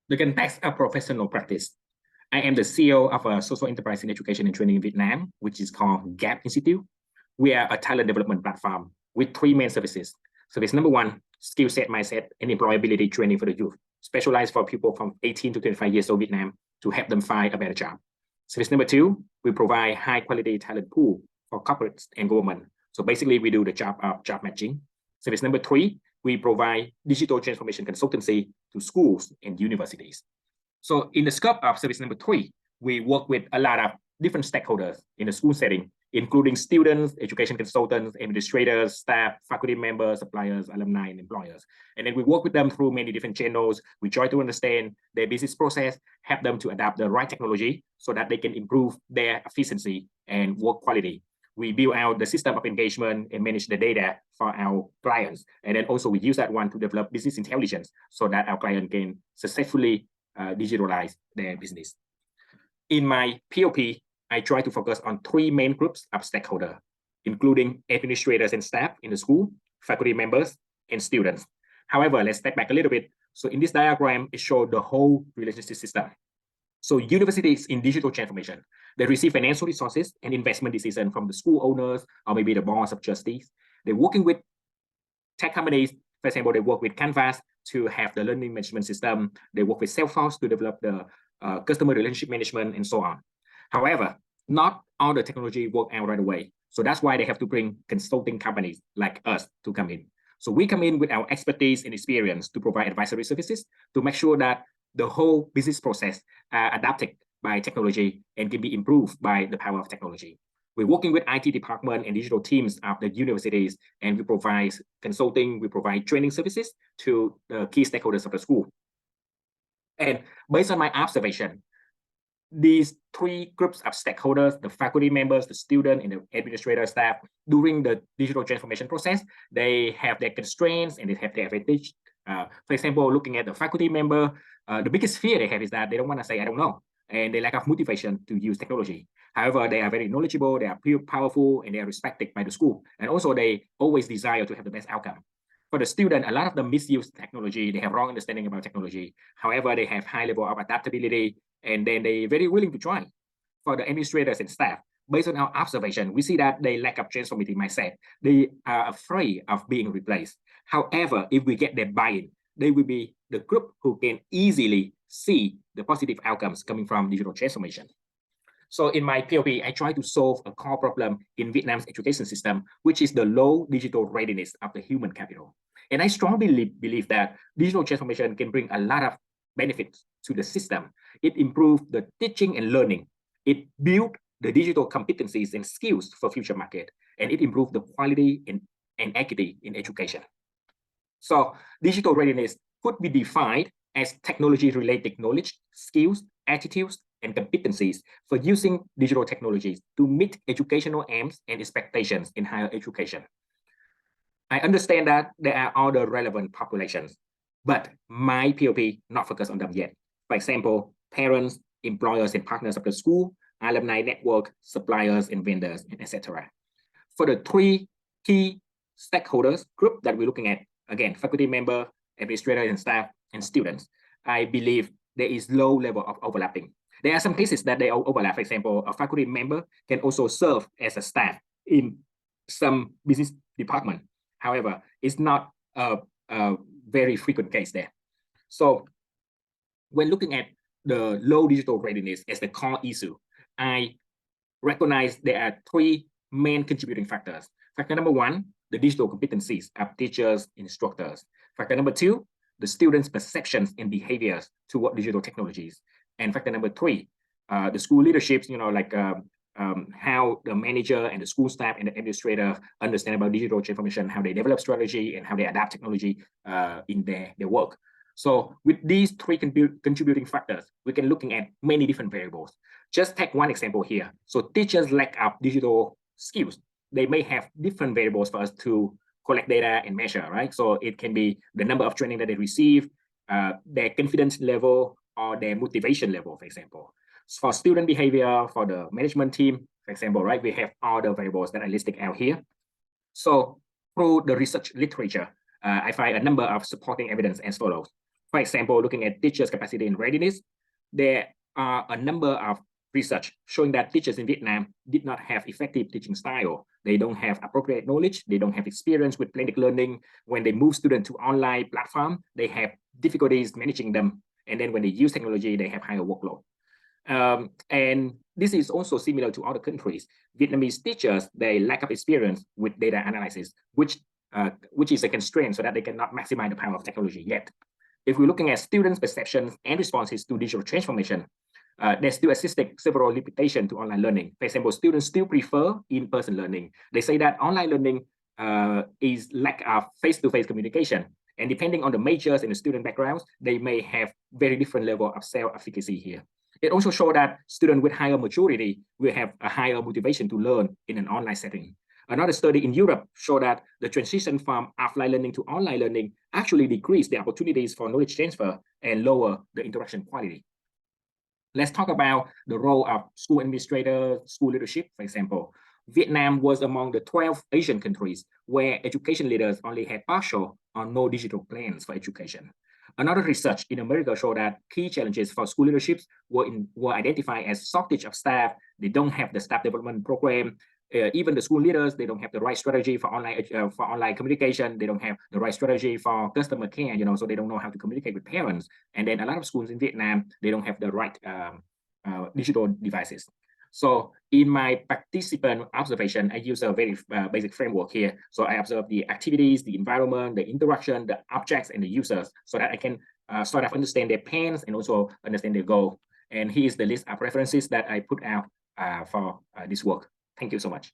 The context of professional practice. I am the CEO of a social enterprise in education and training in Vietnam, which is called GAP Institute. We are a talent development platform with three main services. Service number one, skill set, mindset, and employability training for the youth, specialized for people from 18 to 25 years old Vietnam to help them find a better job. Service number two, we provide high quality talent pool for corporates and government. So basically we do the job of job matching. Service number three, we provide digital transformation consultancy to schools and universities. So in the scope of service number three, we work with a lot of different stakeholders in the school setting, including students, education consultants, administrators, staff, faculty members, suppliers, alumni, and employers. And then we work with them through many different channels. We try to understand their business process, help them to adapt the right technology so that they can improve their efficiency and work quality. We build out the system of engagement and manage the data for our clients. And then also we use that one to develop business intelligence so that our client can successfully digitalize their business. In my POP, I try to focus on three main groups of stakeholders, including administrators and staff in the school, faculty members, and students. However, let's step back a little bit. So in this diagram, it shows the whole relationship system. So universities in digital transformation, they receive financial resources and investment decisions from the school owners or maybe the boards of trustees. They're working with tech companies. For example, they work with Canvas to have the learning management system. They work with Salesforce to develop the customer relationship management and so on. However, not all the technology work out right away. So that's why they have to bring consulting companies like us to come in. So we come in with our expertise and experience to provide advisory services to make sure that the whole business process adapted by technology and can be improved by the power of technology. We're working with IT department and digital teams of the universities, and we provide consulting, we provide training services to the key stakeholders of the school. And based on my observation, these three groups of stakeholders, the faculty members, the student, and the administrator staff, during the digital transformation process, they have their constraints and they have their advantage. For example, looking at the faculty member, the biggest fear they have is that they don't want to say, I don't know, and they lack of motivation to use technology. However, they are very knowledgeable, they are powerful, and they are respected by the school. And also they always desire to have the best outcome. For the student, a lot of them misuse technology. They have wrong understanding about technology. However, they have high level of adaptability, and then they're very willing to try. For the administrators and staff, based on our observation, we see that they lack of transformative mindset. They are afraid of being replaced. However, if we get their buy-in, they will be the group who can easily see the positive outcomes coming from digital transformation. So in my POP, I try to solve a core problem in Vietnam's education system, which is the low digital readiness of the human capital. And I strongly believe that digital transformation can bring a lot of benefits to the system. It improves the teaching and learning. It builds the digital competencies and skills for future market, and it improves the quality and equity in education. So digital readiness could be defined as technology-related knowledge, skills, attitudes, and competencies for using digital technologies to meet educational aims and expectations in higher education. I understand that there are other relevant populations, but my POP not focused on them yet. For example, parents, employers and partners of the school, alumni network, suppliers and vendors, and etc. For the three key stakeholders group that we're looking at, again, faculty member, administrators and staff, and students, I believe there is low level of overlapping. There are some cases that they overlap. For example, a faculty member can also serve as a staff in some business department. However, it's not a very frequent case there. So when looking at the low digital readiness as the core issue, I recognize there are three main contributing factors. Factor number one, the digital competencies of teachers, instructors. Factor number two, the students' perceptions and behaviors toward digital technologies. And factor number three, the school leaderships, how the manager and the school staff and the administrator understand about digital transformation, how they develop strategy and how they adapt technology in their work. So with these three contributing factors, we can looking at many different variables. Just take one example here. So teachers lack of digital skills. They may have different variables for us to collect data and measure, right? So it can be the number of training that they receive, their confidence level, or their motivation level, for example. For student behavior, for the management team, for example, right, we have all the variables that are listed out here. So through the research literature, I find a number of supporting evidence as follows. For example, looking at teachers' capacity and readiness, there are a number of research showing that teachers in Vietnam did not have effective teaching style. They don't have appropriate knowledge. They don't have experience with blended learning. When they move students to online platform, they have difficulties managing them. And then when they use technology, they have higher workload. And this is also similar to other countries. Vietnamese teachers, they lack of experience with data analysis, which is a constraint so that they cannot maximize the power of technology yet. If we're looking at students' perceptions and responses to digital transformation, there still existed several limitations to online learning. For example, students still prefer in-person learning. They say that online learning is lack of face-to-face communication. And depending on the majors and the student backgrounds, they may have very different level of self-efficacy here. It also shows that students with higher maturity will have a higher motivation to learn in an online setting. Another study in Europe showed that the transition from offline learning to online learning actually decreased the opportunities for knowledge transfer and lower the interaction quality. Let's talk about the role of school administrators, school leadership, for example. Vietnam was among the 12 Asian countries where education leaders only had partial or no digital plans for education. Another research in America showed that key challenges for school leaderships were identified as shortage of staff. They don't have the staff development program. Even the school leaders, they don't have the right strategy for online communication. They don't have the right strategy for customer care, so they don't know how to communicate with parents. And then a lot of schools in Vietnam, they don't have the right digital devices. So in my participant observation, I use a very basic framework here. So I observe the activities, the environment, the interaction, the objects, and the users, so that I can sort of understand their pains and also understand their goal. And here's the list of references that I put out for this work. Thank you so much.